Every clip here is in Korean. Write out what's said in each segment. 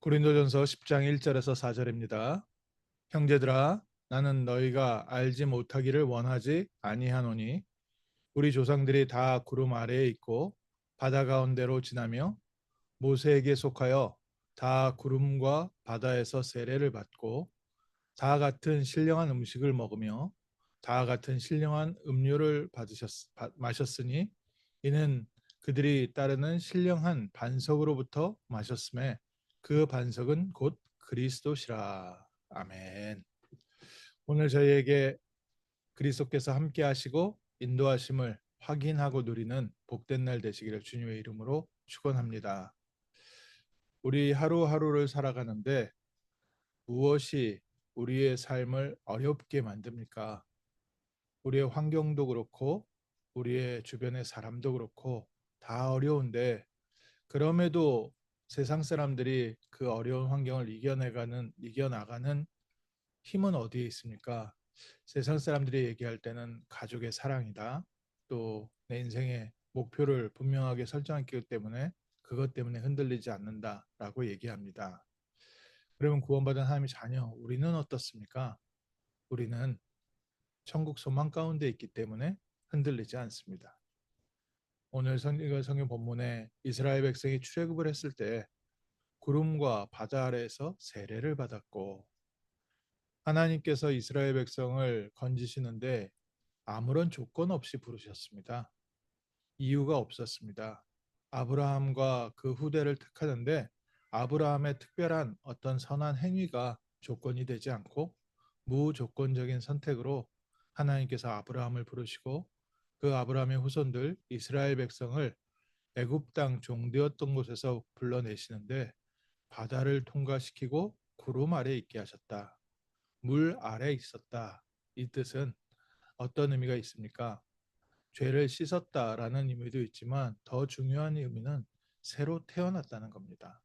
고린도전서 10장 1절에서 4절입니다. 형제들아, 나는 너희가 알지 못하기를 원하지 아니하노니 우리 조상들이 다 구름 아래에 있고 바다 가운데로 지나며 모세에게 속하여 다 구름과 바다에서 세례를 받고 다 같은 신령한 음식을 먹으며 다 같은 신령한 음료를 마셨으니 이는 그들이 따르는 신령한 반석으로부터 마셨음에 그 반석은 곧 그리스도시라. 아멘. 오늘 저희에게 그리스도께서 함께 하시고 인도하심을 확인하고 누리는 복된 날 되시기를 주님의 이름으로 축원합니다. 우리 하루하루를 살아가는데 무엇이 우리의 삶을 어렵게 만듭니까? 우리의 환경도 그렇고 우리의 주변의 사람도 그렇고 다 어려운데 그럼에도 세상 사람들이 그 어려운 환경을 이겨나가는 힘은 어디에 있습니까? 세상 사람들이 얘기할 때는 가족의 사랑이다. 또 내 인생의 목표를 분명하게 설정했기 때문에 그것 때문에 흔들리지 않는다라고 얘기합니다. 그러면 구원받은 하나님의 자녀, 우리는 어떻습니까? 우리는 천국 소망 가운데 있기 때문에 흔들리지 않습니다. 오늘 성경 본문에 이스라엘 백성이 출애굽을 했을 때 구름과 바다 아래에서 세례를 받았고 하나님께서 이스라엘 백성을 건지시는데 아무런 조건 없이 부르셨습니다. 이유가 없었습니다. 아브라함과 그 후대를 택하는데 아브라함의 특별한 어떤 선한 행위가 조건이 되지 않고 무조건적인 선택으로 하나님께서 아브라함을 부르시고 그 아브라함의 후손들 이스라엘 백성을 애굽 땅 종되었던 곳에서 불러내시는데 바다를 통과시키고 구름 아래 있게 하셨다. 물 아래 있었다. 이 뜻은 어떤 의미가 있습니까? 죄를 씻었다라는 의미도 있지만 더 중요한 의미는 새로 태어났다는 겁니다.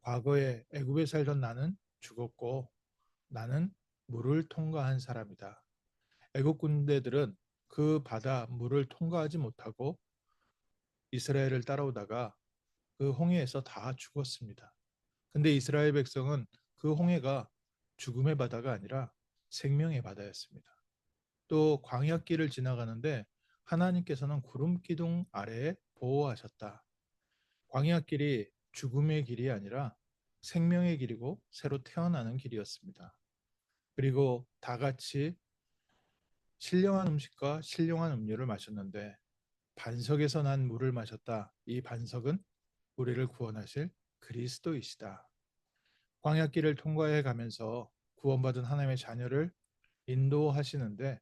과거에 애굽에 살던 나는 죽었고 나는 물을 통과한 사람이다. 애국 군대들은 그 바다 물을 통과하지 못하고 이스라엘을 따라오다가 그 홍해에서 다 죽었습니다. 근데 이스라엘 백성은 그 홍해가 죽음의 바다가 아니라 생명의 바다였습니다. 또 광야길을 지나가는데 하나님께서는 구름 기둥 아래에 보호하셨다. 광야길이 죽음의 길이 아니라 생명의 길이고 새로 태어나는 길이었습니다. 그리고 다 같이 신령한 음식과 신령한 음료를 마셨는데 반석에서 난 물을 마셨다. 이 반석은 우리를 구원하실 그리스도이시다. 광야길을 통과해 가면서 구원받은 하나님의 자녀를 인도하시는데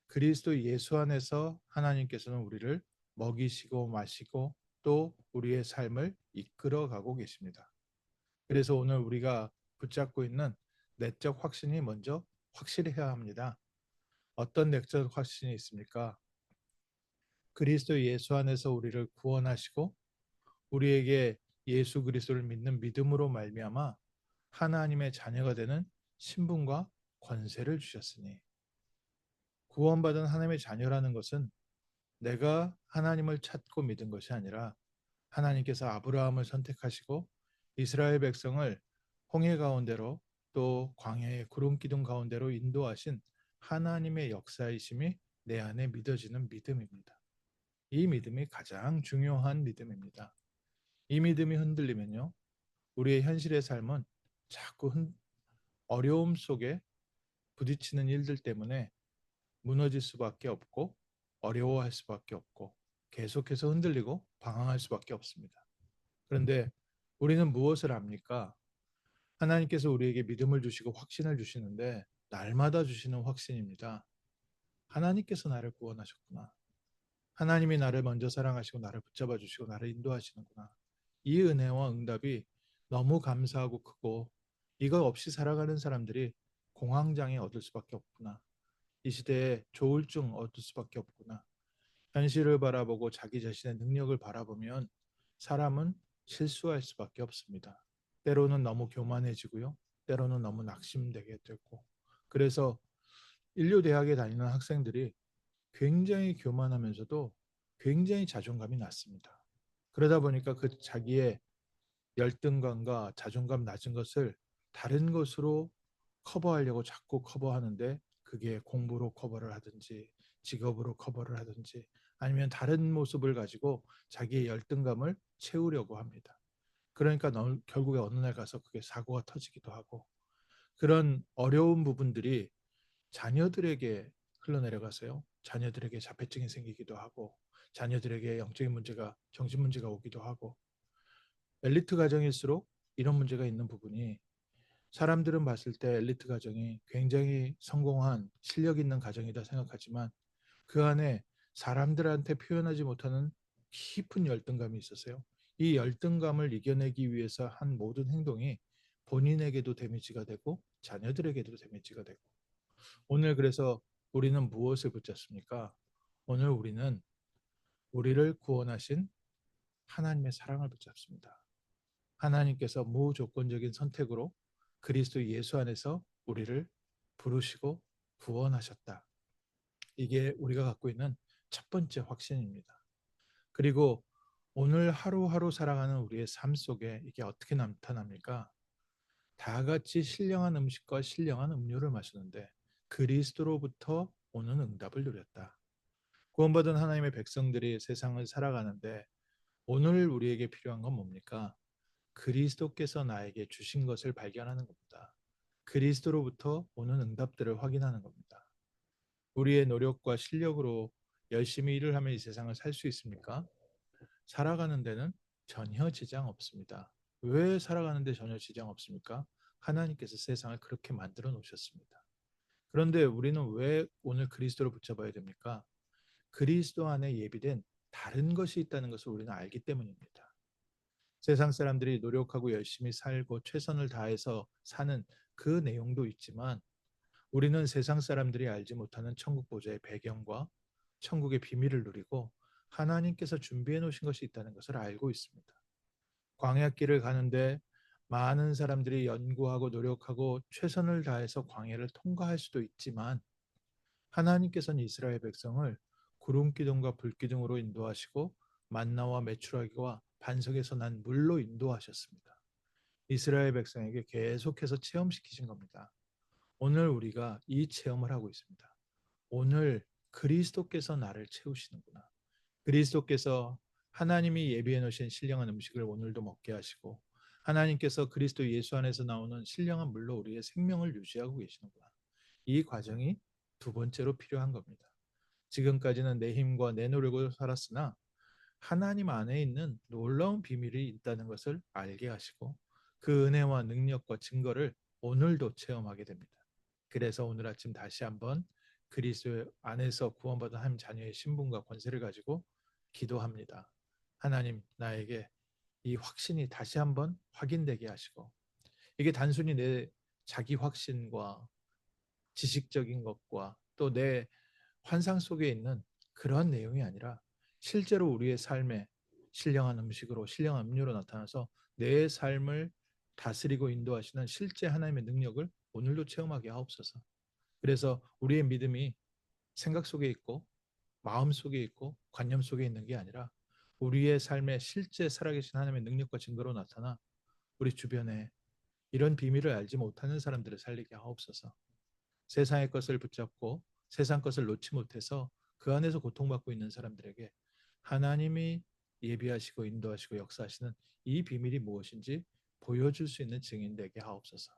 그리스도 예수 안에서 하나님께서는 우리를 먹이시고 마시고 또 우리의 삶을 이끌어 가고 계십니다. 그래서 오늘 우리가 붙잡고 있는 내적 확신이 먼저 확실해야 합니다. 어떤 내적 확신이 있습니까? 그리스도 예수 안에서 우리를 구원하시고 우리에게 예수 그리스도를 믿는 믿음으로 말미암아 하나님의 자녀가 되는 신분과 권세를 주셨으니 구원받은 하나님의 자녀라는 것은 내가 하나님을 찾고 믿은 것이 아니라 하나님께서 아브라함을 선택하시고 이스라엘 백성을 홍해 가운데로 또 광야의 구름 기둥 가운데로 인도하신 하나님의 역사이심이 내 안에 믿어지는 믿음입니다. 이 믿음이 가장 중요한 믿음입니다. 이 믿음이 흔들리면요. 우리의 현실의 삶은 자꾸 어려움 속에 부딪히는 일들 때문에 무너질 수밖에 없고 어려워할 수밖에 없고 계속해서 흔들리고 방황할 수밖에 없습니다. 그런데 우리는 무엇을 합니까? 하나님께서 우리에게 믿음을 주시고 확신을 주시는데 날마다 주시는 확신입니다. 하나님께서 나를 구원하셨구나. 하나님이 나를 먼저 사랑하시고 나를 붙잡아 주시고 나를 인도하시는구나. 이 은혜와 응답이 너무 감사하고 크고 이거 없이 살아가는 사람들이 공황장애 얻을 수밖에 없구나. 이 시대에 조울증 얻을 수밖에 없구나. 현실을 바라보고 자기 자신의 능력을 바라보면 사람은 실수할 수밖에 없습니다. 때로는 너무 교만해지고요. 때로는 너무 낙심되게 되고. 그래서 인류대학에 다니는 학생들이 굉장히 교만하면서도 굉장히 자존감이 낮습니다. 그러다 보니까 그 자기의 열등감과 자존감 낮은 것을 다른 것으로 커버하려고 자꾸 커버하는데, 그게 공부로 커버를 하든지 직업으로 커버를 하든지 아니면 다른 모습을 가지고 자기의 열등감을 채우려고 합니다. 그러니까 결국에 어느 날 가서 그게 사고가 터지기도 하고, 그런 어려운 부분들이 자녀들에게 흘러내려가서요. 자녀들에게 자폐증이 생기기도 하고, 자녀들에게 영적인 문제가, 정신 문제가 오기도 하고, 엘리트 가정일수록 이런 문제가 있는 부분이, 사람들은 봤을 때 엘리트 가정이 굉장히 성공한 실력 있는 가정이다 생각하지만 그 안에 사람들한테 표현하지 못하는 깊은 열등감이 있었어요. 이 열등감을 이겨내기 위해서 한 모든 행동이 본인에게도 데미지가 되고 자녀들에게도 데미지가 되고, 오늘 그래서 우리는 무엇을 붙잡습니까? 오늘 우리는 우리를 구원하신 하나님의 사랑을 붙잡습니다. 하나님께서 무조건적인 선택으로 그리스도 예수 안에서 우리를 부르시고 구원하셨다. 이게 우리가 갖고 있는 첫 번째 확신입니다. 그리고 오늘 하루하루 살아가는 우리의 삶 속에 이게 어떻게 나타납니까? 다 같이 신령한 음식과 신령한 음료를 마시는데 그리스도로부터 오는 응답을 누렸다. 구원받은 하나님의 백성들이 세상을 살아가는데 오늘 우리에게 필요한 건 뭡니까? 그리스도께서 나에게 주신 것을 발견하는 겁니다. 그리스도로부터 오는 응답들을 확인하는 겁니다. 우리의 노력과 실력으로 열심히 일을 하며 이 세상을 살 수 있습니까? 살아가는 데는 전혀 지장 없습니다. 왜 살아가는 데 전혀 지장 없습니까? 하나님께서 세상을 그렇게 만들어 놓으셨습니다. 그런데 우리는 왜 오늘 그리스도를 붙잡아야 됩니까? 그리스도 안에 예비된 다른 것이 있다는 것을 우리는 알기 때문입니다. 세상 사람들이 노력하고 열심히 살고 최선을 다해서 사는 그 내용도 있지만, 우리는 세상 사람들이 알지 못하는 천국 보좌의 배경과 천국의 비밀을 누리고 하나님께서 준비해 놓으신 것이 있다는 것을 알고 있습니다. 광야길을 가는데 많은 사람들이 연구하고 노력하고 최선을 다해서 광야를 통과할 수도 있지만, 하나님께서는 이스라엘 백성을 구름 기둥과 불 기둥으로 인도하시고 만나와 메추라기와 반석에서 난 물로 인도하셨습니다. 이스라엘 백성에게 계속해서 체험시키신 겁니다. 오늘 우리가 이 체험을 하고 있습니다. 오늘 그리스도께서 나를 채우시는구나. 그리스도께서 하나님이 예비해 놓으신 신령한 음식을 오늘도 먹게 하시고, 하나님께서 그리스도 예수 안에서 나오는 신령한 물로 우리의 생명을 유지하고 계시는구나. 이 과정이 두 번째로 필요한 겁니다. 지금까지는 내 힘과 내 노력으로 살았으나 하나님 안에 있는 놀라운 비밀이 있다는 것을 알게 하시고 그 은혜와 능력과 증거를 오늘도 체험하게 됩니다. 그래서 오늘 아침 다시 한번 그리스도 안에서 구원받은 하나님 자녀의 신분과 권세를 가지고 기도합니다. 하나님, 나에게 이 확신이 다시 한번 확인되게 하시고, 이게 단순히 내 자기 확신과 지식적인 것과 또 내 환상 속에 있는 그러한 내용이 아니라 실제로 우리의 삶에 신령한 음식으로 신령한 음료로 나타나서 내 삶을 다스리고 인도하시는 실제 하나님의 능력을 오늘도 체험하게 하옵소서. 그래서 우리의 믿음이 생각 속에 있고 마음 속에 있고 관념 속에 있는 게 아니라 우리의 삶에 실제 살아계신 하나님의 능력과 증거로 나타나 우리 주변에 이런 비밀을 알지 못하는 사람들을 살리게 하옵소서. 세상의 것을 붙잡고 세상 것을 놓지 못해서 그 안에서 고통받고 있는 사람들에게 하나님이 예비하시고 인도하시고 역사하시는 이 비밀이 무엇인지 보여줄 수 있는 증인 되게 하옵소서.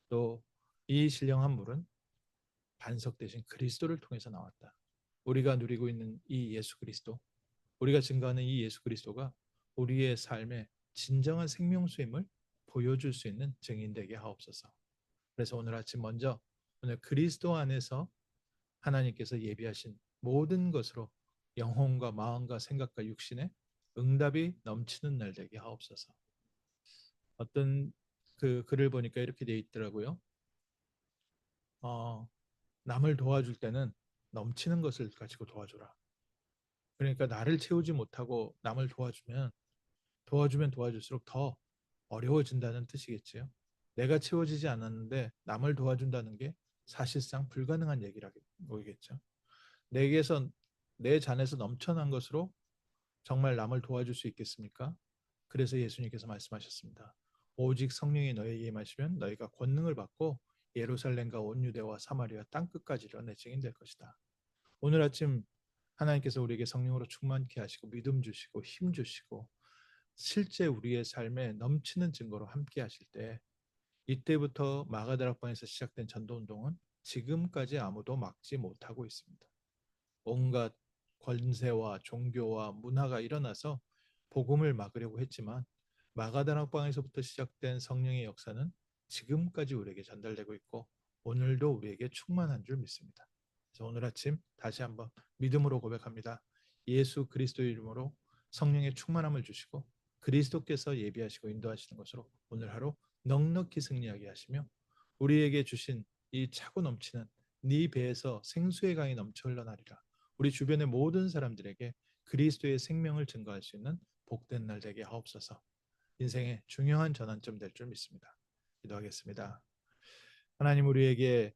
또 이 신령한 물은 반석 대신 그리스도를 통해서 나왔다. 우리가 누리고 있는 이 예수 그리스도, 우리가 증거하는 이 예수 그리스도가 우리의 삶의 진정한 생명수임을 보여줄 수 있는 증인 되게 하옵소서. 그래서 오늘 아침 먼저 오늘 그리스도 안에서 하나님께서 예비하신 모든 것으로 영혼과 마음과 생각과 육신에 응답이 넘치는 날 되게 하옵소서. 어떤 그 글을 보니까 이렇게 돼 있더라고요. 어, 남을 도와줄 때는 넘치는 것을 가지고 도와줘라. 그러니까 나를 채우지 못하고 남을 도와주면 도와줄수록 더 어려워진다는 뜻이겠지요. 내가 채워지지 않았는데 남을 도와준다는 게 사실상 불가능한 얘기라 보이겠죠. 내게서 내 잔에서 넘쳐난 것으로 정말 남을 도와줄 수 있겠습니까? 그래서 예수님께서 말씀하셨습니다. 오직 성령이 너희에게 임하시면 너희가 권능을 받고 예루살렘과 온 유대와 사마리아 땅 끝까지 이르러 내 증인 될 것이다. 오늘 아침 하나님께서 우리에게 성령으로 충만케 하시고 믿음 주시고 힘 주시고 실제 우리의 삶에 넘치는 증거로 함께 하실 때, 이때부터 마가다락방에서 시작된 전도 운동은 지금까지 아무도 막지 못하고 있습니다. 온갖 권세와 종교와 문화가 일어나서 복음을 막으려고 했지만 마가다락방에서부터 시작된 성령의 역사는 지금까지 우리에게 전달되고 있고 오늘도 우리에게 충만한 줄 믿습니다. 그래서 오늘 아침 다시 한번 믿음으로 고백합니다. 예수 그리스도의 이름으로 성령의 충만함을 주시고 그리스도께서 예비하시고 인도하시는 것으로 오늘 하루 넉넉히 승리하게 하시며 우리에게 주신 이 차고 넘치는 네 배에서 생수의 강이 넘쳐 흘러나리라. 우리 주변의 모든 사람들에게 그리스도의 생명을 증거할 수 있는 복된 날 되게 하옵소서. 인생의 중요한 전환점 될 줄 믿습니다. 기도하겠습니다. 하나님, 우리에게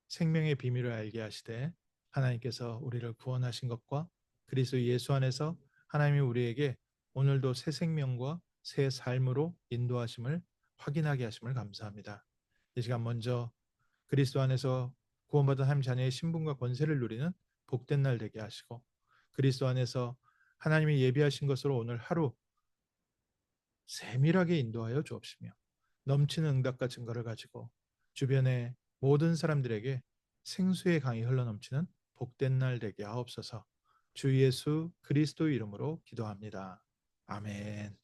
생명의 비밀을 알게 하시되 하나님께서 우리를 구원하신 것과 그리스도 예수 안에서 하나님이 우리에게 오늘도 새 생명과 새 삶으로 인도하심을 확인하게 하심을 감사합니다. 이 시간 먼저 그리스도 안에서 구원받은 하나님 자녀의 신분과 권세를 누리는 복된 날 되게 하시고 그리스도 안에서 하나님이 예비하신 것으로 오늘 하루 세밀하게 인도하여 주옵시며 넘치는 응답과 증거를 가지고 주변의 모든 사람들에게 생수의 강이 흘러넘치는 복된 날 되게 하옵소서. 주 예수 그리스도 이름으로 기도합니다. 아멘.